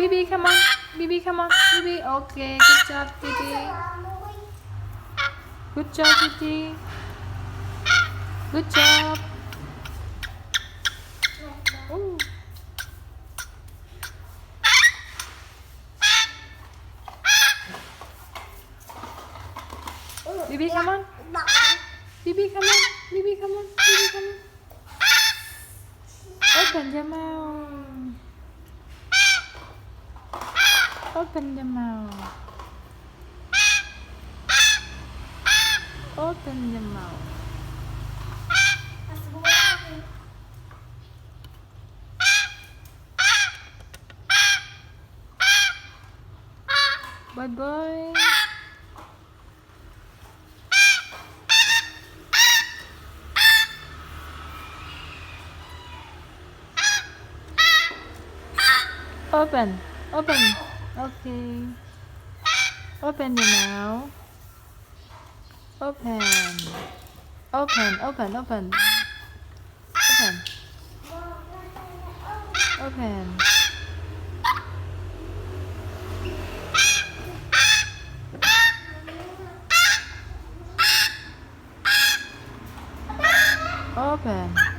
Bibi, come on. Bibi, come on. Bibi, okay. Good job, Bibi. Good job, Bibi. Good job. Ooh. Bibi, come on. Bibi, come on. Bibi, come on. Bibi, come on. Open your mouth. Open your mouth. Open your mouth. Bye bye. Open. Open. Okay. Open your mouth. Open. Open. Open. Open. Open. Open. Open.